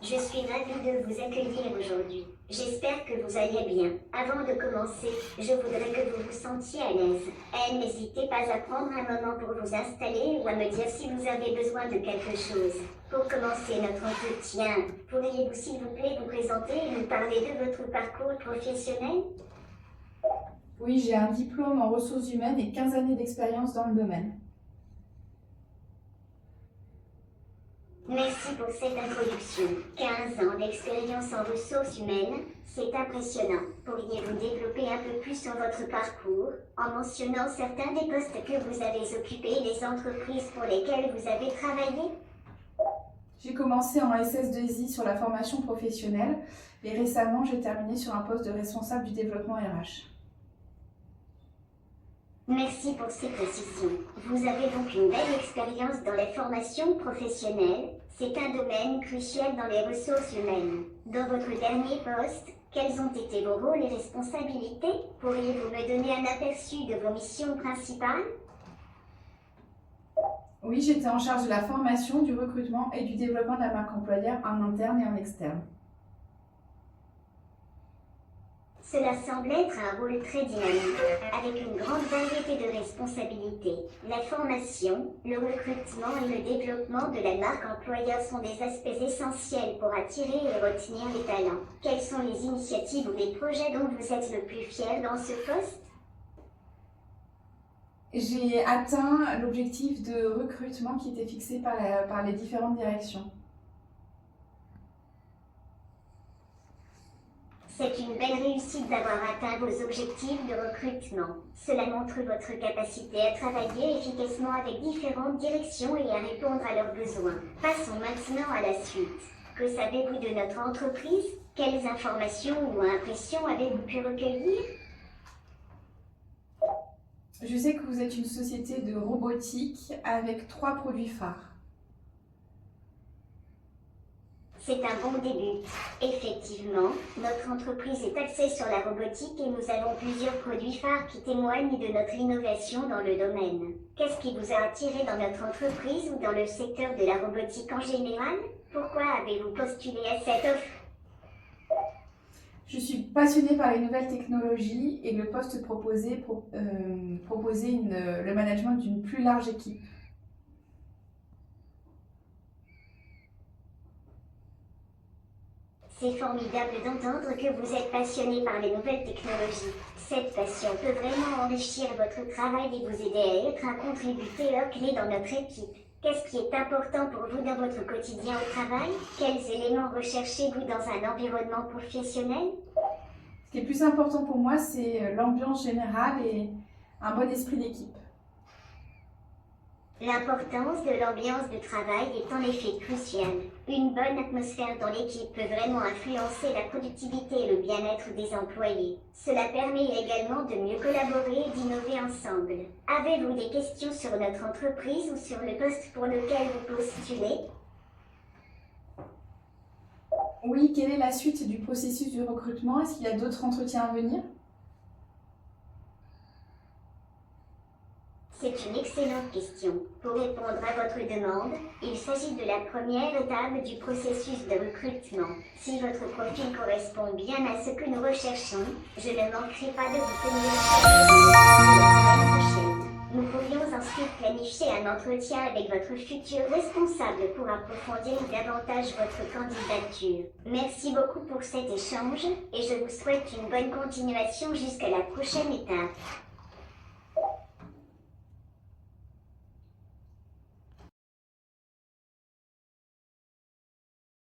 Je suis ravie de vous accueillir aujourd'hui. J'espère que vous allez bien. Avant de commencer, je voudrais que vous vous sentiez à l'aise. N'hésitez pas à prendre un moment pour vous installer ou à me dire si vous avez besoin de quelque chose. Pour commencer notre entretien, pourriez-vous s'il vous plaît vous présenter et nous parler de votre parcours professionnel? Oui, j'ai un diplôme en ressources humaines et 15 années d'expérience dans le domaine. Merci pour cette introduction. 15 ans d'expérience en ressources humaines, c'est impressionnant. Pourriez-vous développer un peu plus sur votre parcours, en mentionnant certains des postes que vous avez occupés et les entreprises pour lesquelles vous avez travaillé? J'ai commencé en SS2I sur la formation professionnelle et récemment j'ai terminé sur un poste de responsable du développement RH. Merci pour ces précisions. Vous avez donc une belle expérience dans les formations professionnelles. C'est un domaine crucial dans les ressources humaines. Dans votre dernier poste, quels ont été vos rôles et responsabilités? Pourriez-vous me donner un aperçu de vos missions principales? Oui, j'étais en charge de la formation, du recrutement et du développement de la marque employeur en interne et en externe. Cela semble être un rôle très dynamique, avec une grande variété de responsabilités. La formation, le recrutement et le développement de la marque employeur sont des aspects essentiels pour attirer et retenir les talents. Quelles sont les initiatives ou les projets dont vous êtes le plus fier dans ce poste? J'ai atteint l'objectif de recrutement qui était fixé par les différentes directions. C'est une belle réussite d'avoir atteint vos objectifs de recrutement. Cela montre votre capacité à travailler efficacement avec différentes directions et à répondre à leurs besoins. Passons maintenant à la suite. Que savez-vous de notre entreprise? Quelles informations ou impressions avez-vous pu recueillir? Je sais que vous êtes une société de robotique avec 3 produits phares. C'est un bon début. Effectivement, notre entreprise est axée sur la robotique et nous avons plusieurs produits phares qui témoignent de notre innovation dans le domaine. Qu'est-ce qui vous a attiré dans notre entreprise ou dans le secteur de la robotique en général? Pourquoi avez-vous postulé à cette offre? Je suis passionnée par les nouvelles technologies et le poste proposait le management d'une plus large équipe. C'est formidable d'entendre que vous êtes passionné par les nouvelles technologies. Cette passion peut vraiment enrichir votre travail et vous aider à être un contributeur clé dans notre équipe. Qu'est-ce qui est important pour vous dans votre quotidien au travail? Quels éléments recherchez-vous dans un environnement professionnel? Ce qui est le plus important pour moi, c'est l'ambiance générale et un bon esprit d'équipe. L'importance de l'ambiance de travail est en effet cruciale. Une bonne atmosphère dans l'équipe peut vraiment influencer la productivité et le bien-être des employés. Cela permet également de mieux collaborer et d'innover ensemble. Avez-vous des questions sur notre entreprise ou sur le poste pour lequel vous postulez? Oui, quelle est la suite du processus de recrutement? Est-ce qu'il y a d'autres entretiens à venir? C'est une excellente question. Pour répondre à votre demande, il s'agit de la première étape du processus de recrutement. Si votre profil correspond bien à ce que nous recherchons, je ne manquerai pas de vous tenir informé la semaine prochaine. Nous pourrions ensuite planifier un entretien avec votre futur responsable pour approfondir davantage votre candidature. Merci beaucoup pour cet échange et je vous souhaite une bonne continuation jusqu'à la prochaine étape.